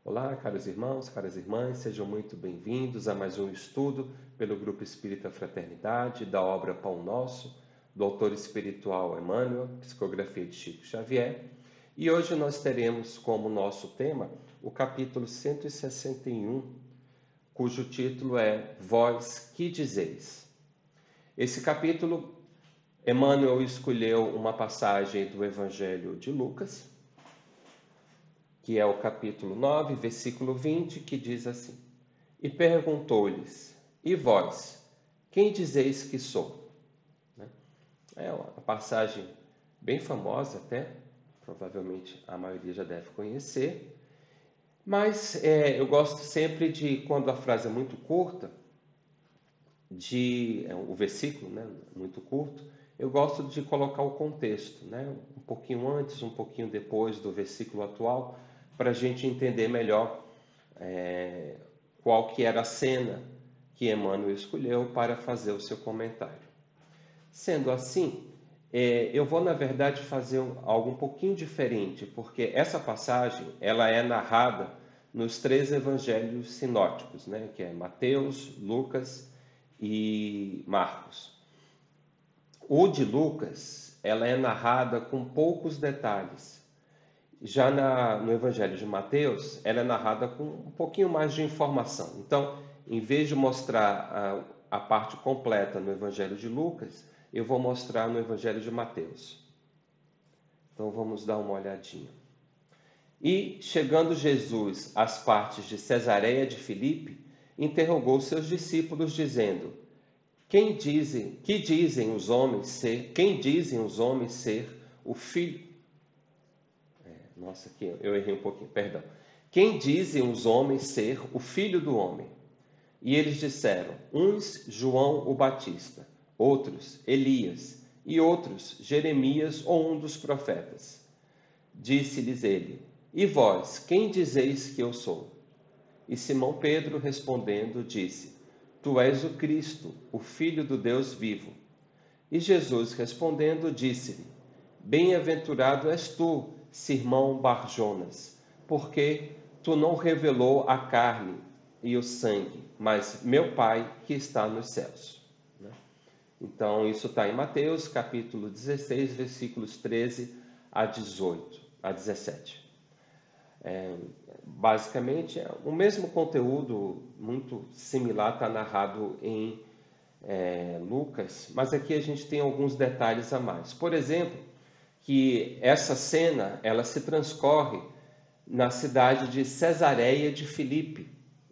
Olá, caros irmãos, caras irmãs, sejam muito bem-vindos a mais um estudo pelo Grupo Espírita Fraternidade da obra Pão Nosso, do autor espiritual Emmanuel, psicografia de Chico Xavier. E hoje nós teremos como nosso tema o capítulo 161, cujo título é Vós que dizeis? Esse capítulo, Emmanuel escolheu uma passagem do Evangelho de Lucas, que é o capítulo 9, versículo 20, que diz assim: E perguntou-lhes: E vós, quem dizeis que sou? É uma passagem bem famosa até, provavelmente a maioria já deve conhecer, mas eu gosto sempre de, quando a frase é muito curta, o versículo, né, muito curto, eu gosto de colocar o contexto, né, um pouquinho antes, um pouquinho depois do versículo atual, para a gente entender melhor qual que era a cena que Emmanuel escolheu para fazer o seu comentário. Sendo assim, eu vou, na verdade, fazer algo um pouquinho diferente, porque essa passagem ela é narrada nos três evangelhos sinóticos, né, que é Mateus, Lucas e Marcos. O de Lucas, ela é narrada com poucos detalhes. Já no Evangelho de Mateus, ela é narrada com um pouquinho mais de informação. Então, em vez de mostrar a parte completa no Evangelho de Lucas, eu vou mostrar no Evangelho de Mateus. Então, vamos dar uma olhadinha. E, chegando Jesus às partes de Cesareia de Filipe, interrogou seus discípulos, dizendo: quem dizem os homens ser o filho? Nossa, aqui eu errei um pouquinho, perdão. Quem dizem os homens ser o filho do homem? E eles disseram: uns João o Batista, outros Elias, e outros Jeremias ou um dos profetas. Disse-lhes ele: E vós, quem dizeis que eu sou? E Simão Pedro respondendo disse: Tu és o Cristo, o Filho do Deus vivo. E Jesus respondendo disse-lhe: Bem-aventurado és tu, Simão Barjonas, porque tu não revelou a carne e o sangue, mas meu Pai que está nos céus. Então, isso está em Mateus, capítulo 16, versículos 13 a 18, a 17. Basicamente, o mesmo conteúdo, muito similar, está narrado em Lucas, mas aqui a gente tem alguns detalhes a mais. Por exemplo, que essa cena ela se transcorre na cidade de Cesareia de Filipe,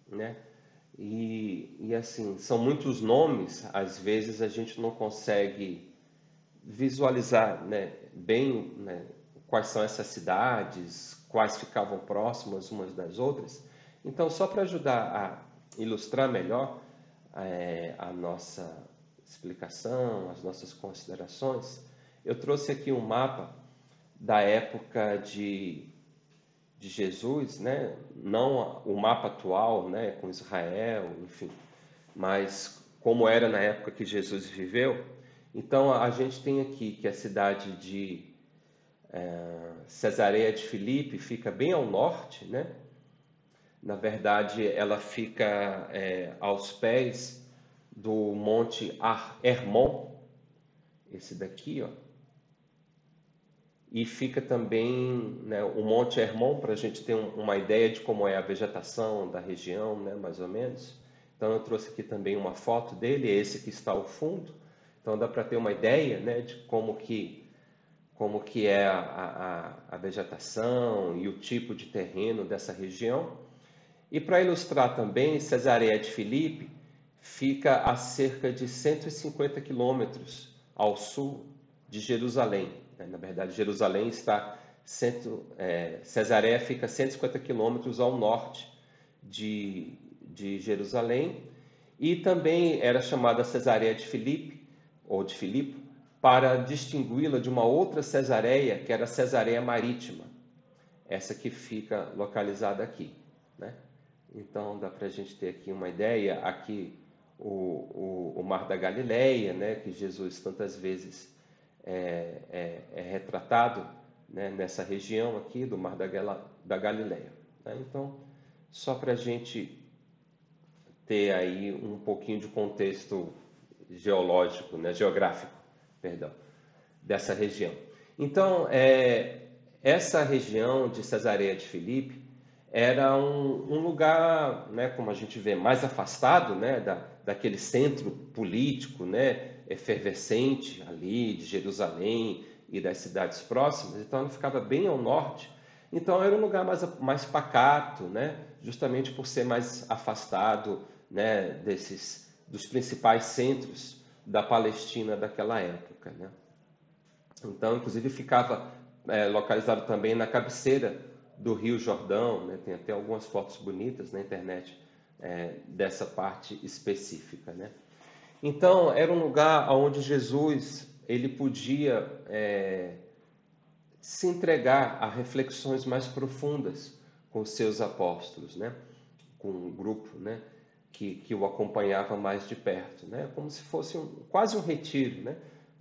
né? E assim, são muitos nomes, às vezes a gente não consegue visualizar, né, bem, né, quais são essas cidades, quais ficavam próximas umas das outras. Então, só para ajudar a ilustrar melhor a nossa explicação, as nossas considerações, eu trouxe aqui um mapa da época de Jesus, né? Não o mapa atual, né, com Israel, enfim, mas como era na época que Jesus viveu. Então a gente tem aqui que a cidade de Cesareia de Filipe fica bem ao norte, né? Na verdade, ela fica aos pés do Monte Hermon, esse daqui, ó. E fica também, né, o Monte Hermon, para a gente ter uma ideia de como é a vegetação da região, né, mais ou menos. Então eu trouxe aqui também uma foto dele, esse que está ao fundo. Então dá para ter uma ideia, né, de como que é a vegetação e o tipo de terreno dessa região. E para ilustrar também, Cesareia de Filipe fica a cerca de 150 quilômetros ao sul de Jerusalém. Na verdade, Jerusalém está... Cesareia fica 150 quilômetros ao norte de Jerusalém. E também era chamada Cesareia de Filipe, ou de Filipe, para distingui-la de uma outra Cesareia, que era a Cesareia Marítima. Essa que fica localizada aqui, né? Então, dá para a gente ter aqui uma ideia. Aqui, o Mar da Galileia, né, que Jesus tantas vezes é retratado, né, nessa região aqui do Mar da Galileia. Né? Então, só para a gente ter aí um pouquinho de contexto geológico, né, geográfico, perdão, dessa região. Então, essa região de Cesareia de Filipe era um lugar, né, como a gente vê, mais afastado, né, daquele centro político, né, efervescente ali de Jerusalém e das cidades próximas. Então, ela ficava bem ao norte. Então, era um lugar mais pacato, né, justamente por ser mais afastado, né, dos principais centros da Palestina daquela época, né? Então, inclusive, ficava localizado também na cabeceira do Rio Jordão, né? Tem até algumas fotos bonitas na internet dessa parte específica, né? Então, era um lugar onde Jesus ele podia se entregar a reflexões mais profundas com os seus apóstolos, né? Com um grupo, né? Que o acompanhava mais de perto, né? Como se fosse quase um retiro, né?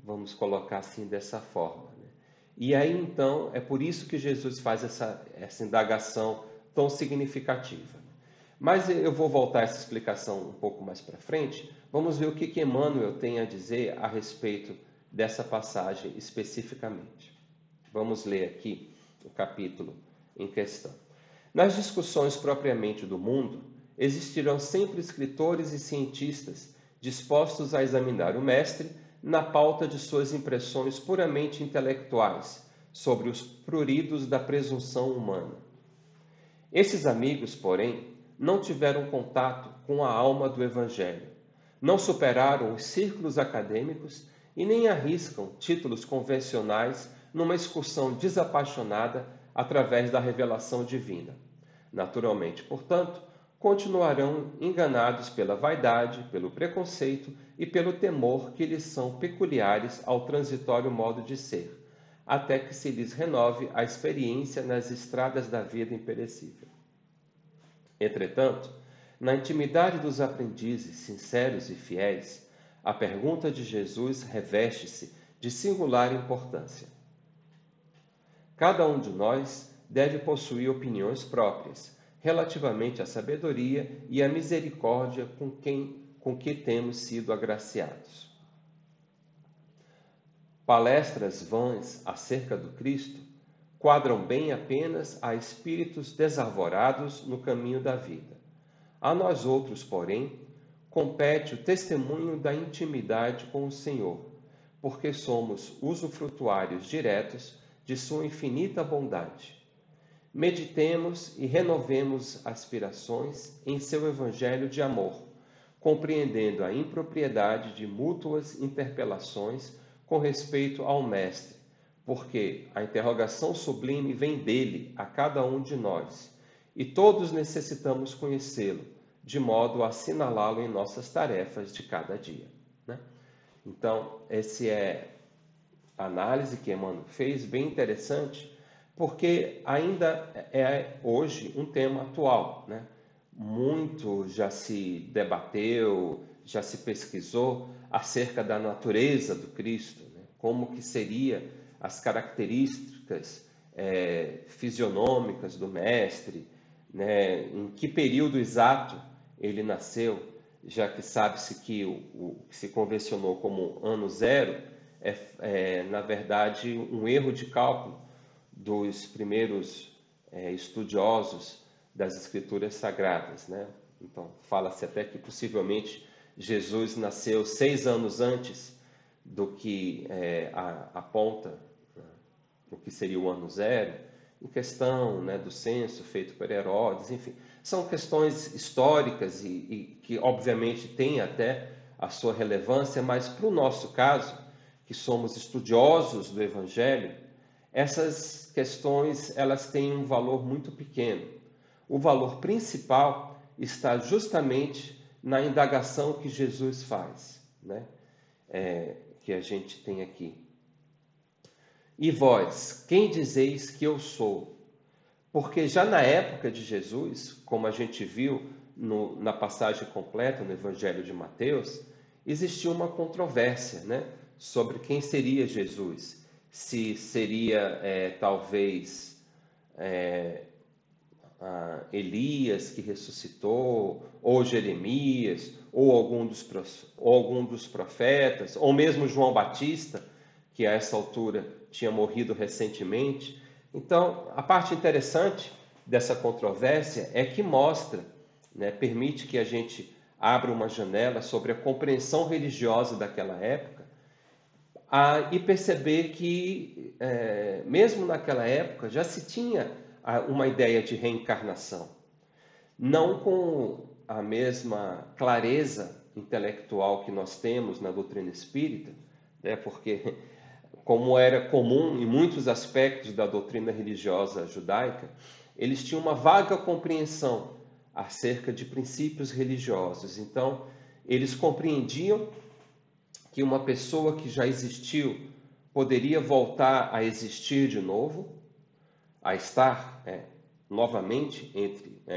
Vamos colocar assim dessa forma, né? E aí então é por isso que Jesus faz essa indagação tão significativa. Mas eu vou voltar a essa explicação um pouco mais para frente. Vamos ver o que Emmanuel tem a dizer a respeito dessa passagem especificamente. Vamos ler aqui o capítulo em questão. Nas discussões propriamente do mundo, existirão sempre escritores e cientistas dispostos a examinar o mestre na pauta de suas impressões puramente intelectuais sobre os pruridos da presunção humana. Esses amigos, porém, não tiveram contato com a alma do Evangelho, não superaram os círculos acadêmicos e nem arriscam títulos convencionais numa excursão desapaixonada através da revelação divina. Naturalmente, portanto, continuarão enganados pela vaidade, pelo preconceito e pelo temor que lhes são peculiares ao transitório modo de ser, até que se lhes renove a experiência nas estradas da vida imperecível. Entretanto, na intimidade dos aprendizes sinceros e fiéis, a pergunta de Jesus reveste-se de singular importância. Cada um de nós deve possuir opiniões próprias relativamente à sabedoria e à misericórdia com que temos sido agraciados. Palestras vãs acerca do Cristo quadram bem apenas a espíritos desarvorados no caminho da vida. A nós outros, porém, compete o testemunho da intimidade com o Senhor, porque somos usufrutuários diretos de sua infinita bondade. Meditemos e renovemos aspirações em seu evangelho de amor, compreendendo a impropriedade de mútuas interpelações com respeito ao Mestre, porque a interrogação sublime vem dele a cada um de nós, e todos necessitamos conhecê-lo, de modo a assinalá-lo em nossas tarefas de cada dia, né? Então, essa é a análise que Emmanuel fez, bem interessante, porque ainda é hoje um tema atual, né? Muito já se debateu, já se pesquisou acerca da natureza do Cristo, né? Como que seria as características fisionômicas do Mestre, né? Em que período exato ele nasceu, já que sabe-se que o que se convencionou como ano zero na verdade, um erro de cálculo dos primeiros estudiosos das Escrituras Sagradas, né? Então, fala-se até que possivelmente Jesus nasceu 6 anos antes do que aponta o que seria o ano zero, em questão, né, do censo feito por Herodes, enfim. São questões históricas e que, obviamente, têm até a sua relevância, mas para o nosso caso, que somos estudiosos do Evangelho, essas questões elas têm um valor muito pequeno. O valor principal está justamente na indagação que Jesus faz, né? Que a gente tem aqui. E vós, quem dizeis que eu sou? Porque já na época de Jesus, como a gente viu na passagem completa no Evangelho de Mateus, existia uma controvérsia, né, sobre quem seria Jesus. Se seria talvez Elias que ressuscitou, ou Jeremias, ou algum dos profetas, ou mesmo João Batista, que a essa altura tinha morrido recentemente. Então, a parte interessante dessa controvérsia é que mostra, né, permite que a gente abra uma janela sobre a compreensão religiosa daquela época, e perceber que, mesmo naquela época, já se tinha uma ideia de reencarnação. Não com a mesma clareza intelectual que nós temos na doutrina espírita, né, porque, como era comum em muitos aspectos da doutrina religiosa judaica, eles tinham uma vaga compreensão acerca de princípios religiosos. Então, eles compreendiam que uma pessoa que já existiu poderia voltar a existir de novo, a estar novamente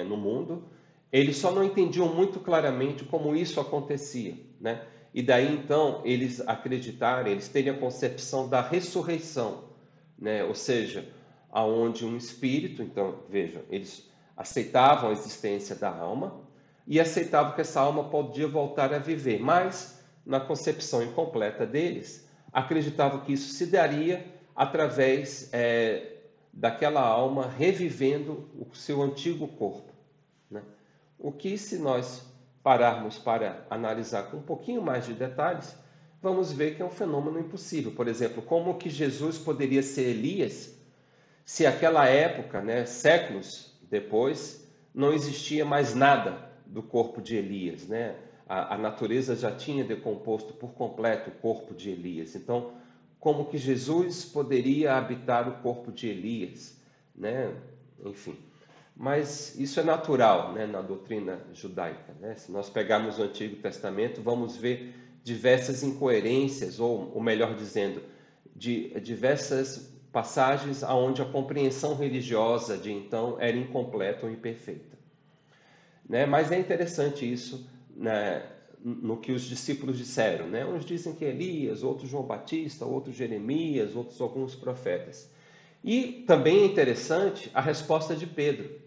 no mundo. Eles só não entendiam muito claramente como isso acontecia, né? E daí então eles acreditaram, eles teriam a concepção da ressurreição, né? Ou seja, aonde um espírito, então vejam, eles aceitavam a existência da alma e aceitavam que essa alma podia voltar a viver, mas na concepção incompleta deles, acreditavam que isso se daria através daquela alma revivendo o seu antigo corpo, né? O que, se nós pararmos para analisar com um pouquinho mais de detalhes, vamos ver que é um fenômeno impossível. Por exemplo, como que Jesus poderia ser Elias se aquela época, né, séculos depois, não existia mais nada do corpo de Elias, né? A natureza já tinha decomposto por completo o corpo de Elias. Então, como que Jesus poderia habitar o corpo de Elias, né? Enfim, mas isso é natural, né, na doutrina judaica, né? Se nós pegarmos o Antigo Testamento, vamos ver diversas incoerências, ou melhor dizendo, de diversas passagens onde a compreensão religiosa de então era incompleta ou imperfeita, né? Mas é interessante isso, né, no que os discípulos disseram, né? Uns dizem que é Elias, outros João Batista, outros Jeremias, outros alguns profetas. E também é interessante a resposta de Pedro,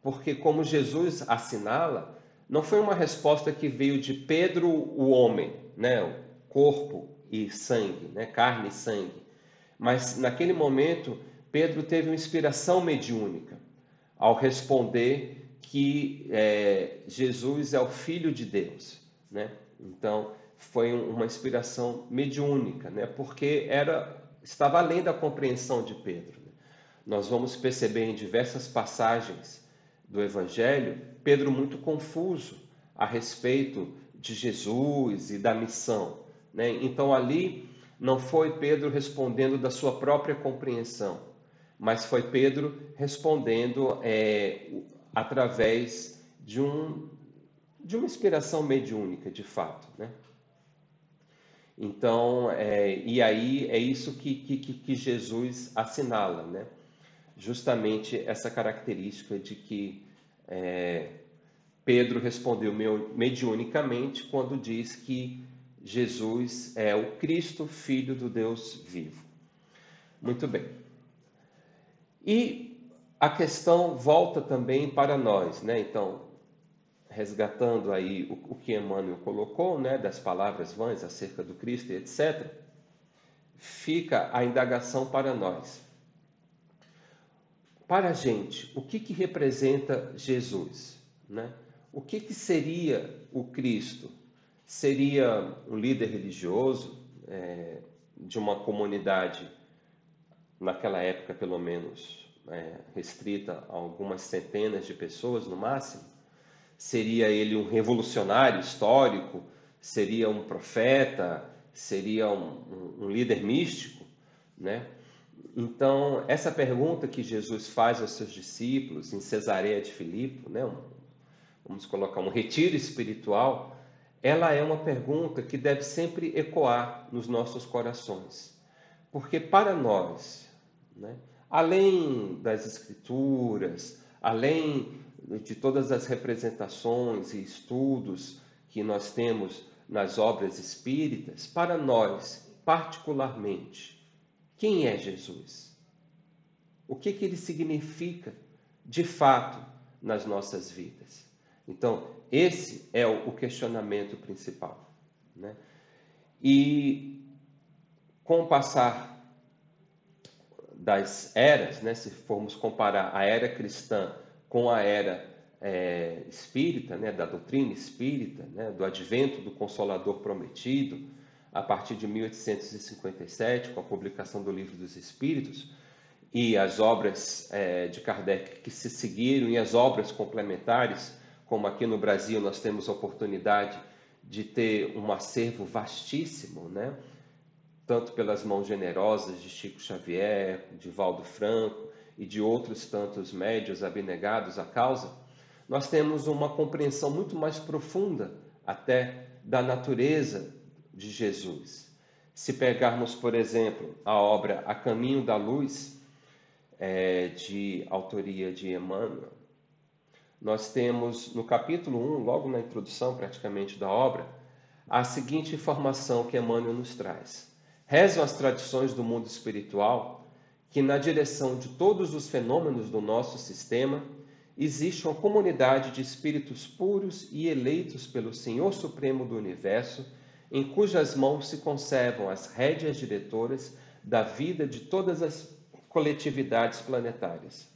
porque, como Jesus assinala, não foi uma resposta que veio de Pedro, o homem, né? O corpo e sangue, né? Carne e sangue. Mas naquele momento, Pedro teve uma inspiração mediúnica ao responder que Jesus é o Filho de Deus, né? Então, foi uma inspiração mediúnica, né? Porque estava além da compreensão de Pedro, né? Nós vamos perceber em diversas passagens do Evangelho, Pedro muito confuso a respeito de Jesus e da missão, né? Então, ali não foi Pedro respondendo da sua própria compreensão, mas foi Pedro respondendo através de uma inspiração mediúnica, de fato, né? Então, e aí é isso que Jesus assinala, né? Justamente essa característica de que Pedro respondeu mediunicamente quando diz que Jesus é o Cristo, Filho do Deus vivo. Muito bem. E a questão volta também para nós, né? Então, resgatando aí o que Emmanuel colocou, né, das palavras vãs acerca do Cristo e etc., fica a indagação para nós. Para a gente, o que representa Jesus, né? O que seria o Cristo? Seria um líder religioso de uma comunidade, naquela época pelo menos, restrita a algumas centenas de pessoas no máximo? Seria ele um revolucionário histórico? Seria um profeta? Seria um líder místico, né? Então, essa pergunta que Jesus faz aos seus discípulos em Cesareia de Filipe, né, vamos colocar um retiro espiritual, ela é uma pergunta que deve sempre ecoar nos nossos corações. Porque para nós, né, além das escrituras, além de todas as representações e estudos que nós temos nas obras espíritas, para nós, particularmente, quem é Jesus? O que ele significa, de fato, nas nossas vidas? Então, esse é o questionamento principal, né? E com o passar das eras, né, se formos comparar a era cristã com a era espírita, né, da doutrina espírita, né, do advento do Consolador prometido, a partir de 1857, com a publicação do Livro dos Espíritos, e as obras de Kardec que se seguiram, e as obras complementares, como aqui no Brasil nós temos a oportunidade de ter um acervo vastíssimo, né, tanto pelas mãos generosas de Chico Xavier, de Valdo Franco e de outros tantos médios abnegados à causa, nós temos uma compreensão muito mais profunda até da natureza de Jesus. Se pegarmos, por exemplo, a obra A Caminho da Luz, de autoria de Emmanuel, nós temos no capítulo 1, logo na introdução praticamente da obra, a seguinte informação que Emmanuel nos traz. Rezam as tradições do mundo espiritual que, na direção de todos os fenômenos do nosso sistema, existe uma comunidade de espíritos puros e eleitos pelo Senhor Supremo do Universo, em cujas mãos se conservam as rédeas diretoras da vida de todas as coletividades planetárias.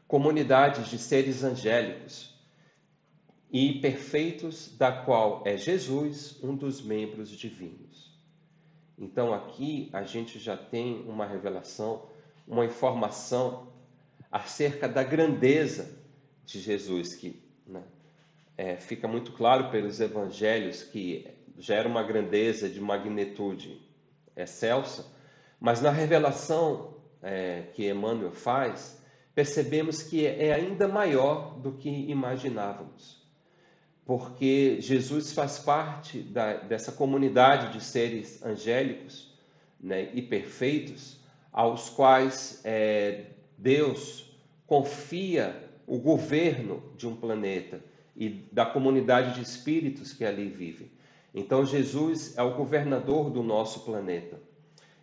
Comunidades de seres angélicos e perfeitos, da qual é Jesus um dos membros divinos. Então aqui a gente já tem uma revelação, uma informação acerca da grandeza de Jesus, que fica muito claro pelos evangelhos que gera uma grandeza de magnitude excelsa, mas na revelação que Emmanuel faz, percebemos que é ainda maior do que imaginávamos, porque Jesus faz parte dessa comunidade de seres angélicos, né, e perfeitos, aos quais Deus confia o governo de um planeta e da comunidade de espíritos que ali vivem. Então Jesus é o governador do nosso planeta,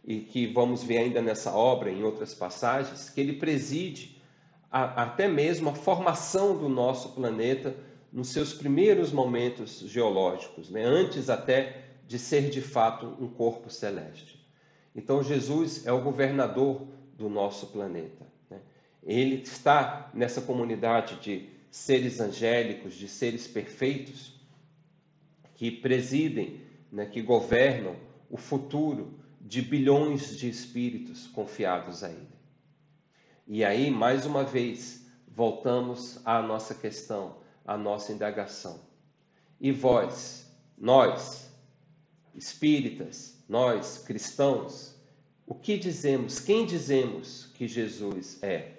e que vamos ver ainda nessa obra, em outras passagens, que ele preside até mesmo a formação do nosso planeta nos seus primeiros momentos geológicos, né? Antes até de ser de fato um corpo celeste. Então Jesus é o governador do nosso planeta, né? Ele está nessa comunidade de seres angélicos, de seres perfeitos, que presidem, né, que governam o futuro de bilhões de espíritos confiados a ele. E aí, mais uma vez, voltamos à nossa questão, à nossa indagação. E vós, nós, espíritas, nós, cristãos, o que dizemos, quem dizemos que Jesus é?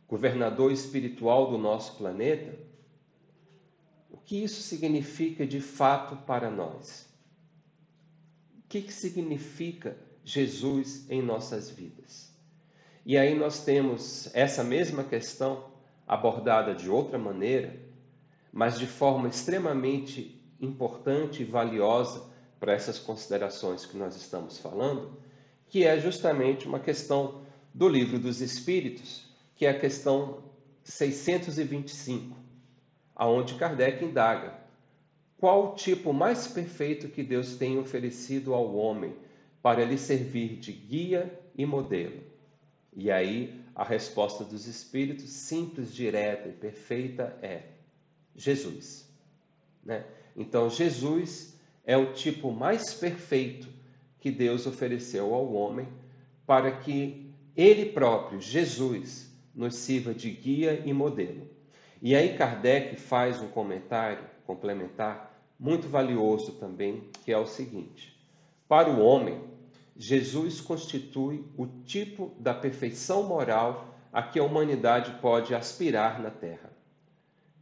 Governador espiritual do nosso planeta? O que isso significa de fato para nós? O que significa Jesus em nossas vidas? E aí nós temos essa mesma questão abordada de outra maneira, mas de forma extremamente importante e valiosa para essas considerações que nós estamos falando, que é justamente uma questão do Livro dos Espíritos, que é a questão 625, aonde Kardec indaga: qual o tipo mais perfeito que Deus tem oferecido ao homem para lhe servir de guia e modelo? E aí a resposta dos Espíritos, simples, direta e perfeita, é Jesus, né? Então Jesus é o tipo mais perfeito que Deus ofereceu ao homem para que ele próprio, Jesus, nos sirva de guia e modelo. E aí Kardec faz um comentário complementar muito valioso também, que é o seguinte: para o homem, Jesus constitui o tipo da perfeição moral a que a humanidade pode aspirar na Terra.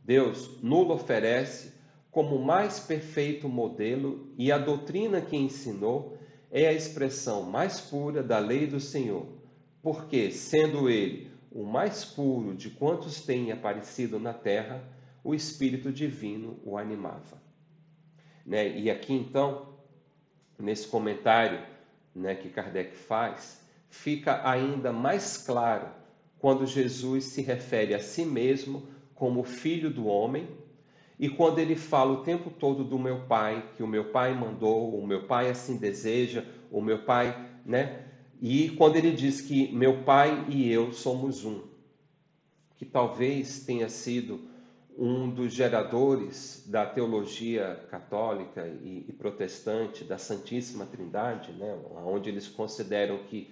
Deus nulo oferece como mais perfeito modelo, e a doutrina que ensinou é a expressão mais pura da lei do Senhor, porque, sendo ele o mais puro de quantos têm aparecido na terra, o Espírito Divino o animava. Né? E aqui então, nesse comentário, né, que Kardec faz, fica ainda mais claro quando Jesus se refere a si mesmo como Filho do Homem, e quando ele fala o tempo todo do meu Pai, que o meu Pai mandou, o meu Pai assim deseja, o meu Pai, né? E quando ele diz que meu Pai e eu somos um, que talvez tenha sido um dos geradores da teologia católica e protestante da Santíssima Trindade, né? Onde eles consideram que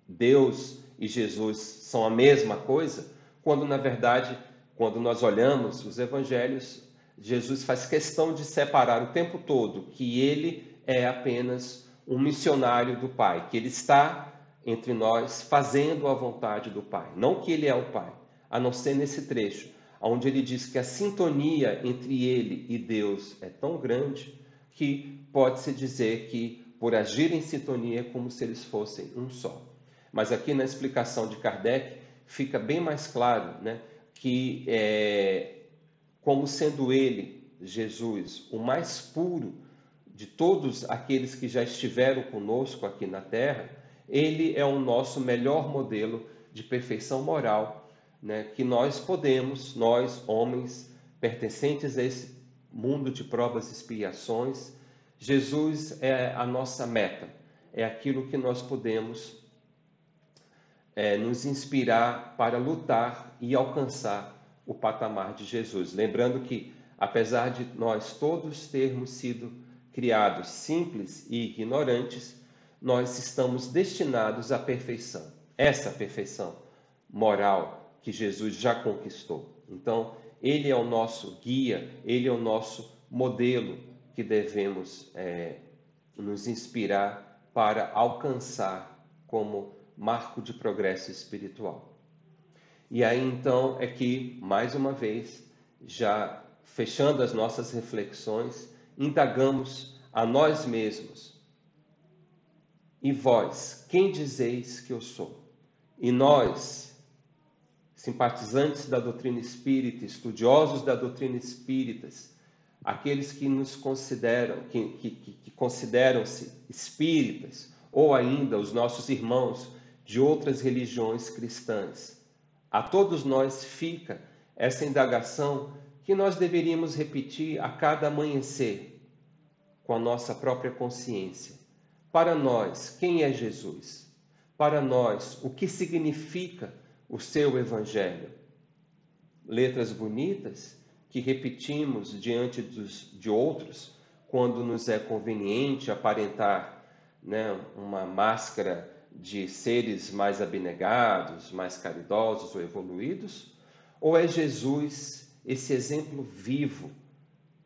Deus e Jesus são a mesma coisa, quando na verdade, quando nós olhamos os evangelhos, Jesus faz questão de separar o tempo todo que ele é apenas um missionário do Pai, que ele está entre nós fazendo a vontade do Pai, não que ele é o Pai, a não ser nesse trecho, onde ele diz que a sintonia entre ele e Deus é tão grande que pode-se dizer que, por agir em sintonia, é como se eles fossem um só. Mas aqui na explicação de Kardec fica bem mais claro, né, que como sendo ele, Jesus, o mais puro de todos aqueles que já estiveram conosco aqui na Terra, ele é o nosso melhor modelo de perfeição moral, né, que nós podemos, nós, homens, pertencentes a esse mundo de provas e expiações, Jesus é a nossa meta, é aquilo que nós podemos nos inspirar para lutar e alcançar o patamar de Jesus. Lembrando que, apesar de nós todos termos sido criados simples e ignorantes, nós estamos destinados à perfeição. Essa perfeição moral que Jesus já conquistou. Então, ele é o nosso guia, ele é o nosso modelo que devemos nos inspirar para alcançar como marco de progresso espiritual. E aí então é que, mais uma vez, já fechando as nossas reflexões, indagamos a nós mesmos. E vós, quem dizeis que eu sou? E nós, simpatizantes da doutrina espírita, estudiosos da doutrina espírita, aqueles que nos consideram, que consideram-se espíritas, ou ainda os nossos irmãos de outras religiões cristãs. A todos nós fica essa indagação que nós deveríamos repetir a cada amanhecer, com a nossa própria consciência. Para nós, quem é Jesus? Para nós, o que significa o seu Evangelho? Letras bonitas que repetimos diante de outros quando nos é conveniente aparentar, né, uma máscara de seres mais abnegados, mais caridosos ou evoluídos? Ou é Jesus esse exemplo vivo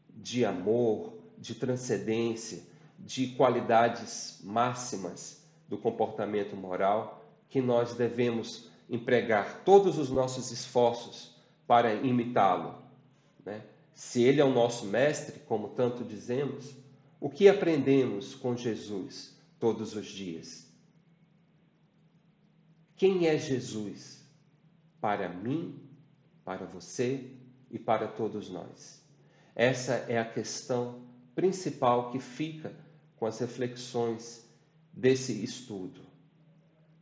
de amor, de transcendência, de qualidades máximas do comportamento moral que nós devemos empregar todos os nossos esforços para imitá-lo, né? Se ele é o nosso mestre, como tanto dizemos, o que aprendemos com Jesus todos os dias? Quem é Jesus para mim, para você e para todos nós? Essa é a questão principal que fica com as reflexões desse estudo.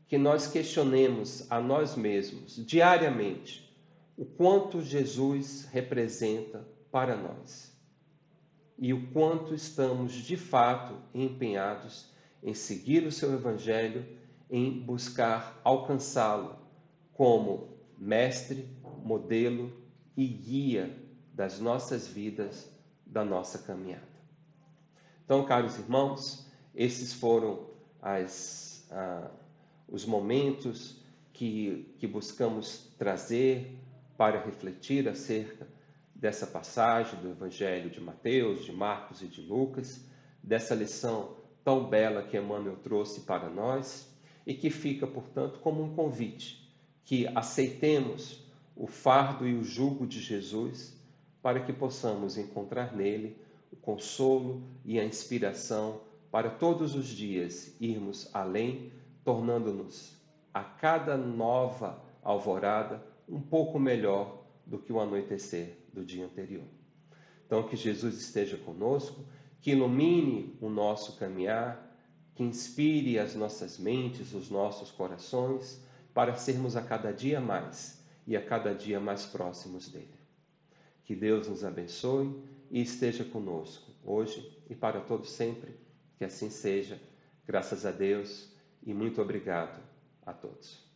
Que nós questionemos a nós mesmos diariamente o quanto Jesus representa para nós e o quanto estamos de fato empenhados em seguir o seu Evangelho, em buscar alcançá-lo como mestre, modelo e guia das nossas vidas, da nossa caminhada. Então, caros irmãos, esses foram os momentos que buscamos trazer para refletir acerca dessa passagem do Evangelho de Mateus, de Marcos e de Lucas, dessa lição tão bela que Emmanuel trouxe para nós e que fica, portanto, como um convite, que aceitemos o fardo e o jugo de Jesus para que possamos encontrar nele o consolo e a inspiração para todos os dias irmos além, tornando-nos a cada nova alvorada um pouco melhor do que o anoitecer do dia anterior. Então, que Jesus esteja conosco, que ilumine o nosso caminhar, que inspire as nossas mentes, os nossos corações, para sermos a cada dia mais e a cada dia mais próximos dele. Que Deus nos abençoe e esteja conosco, hoje e para todos sempre. Que assim seja. Graças a Deus e muito obrigado a todos.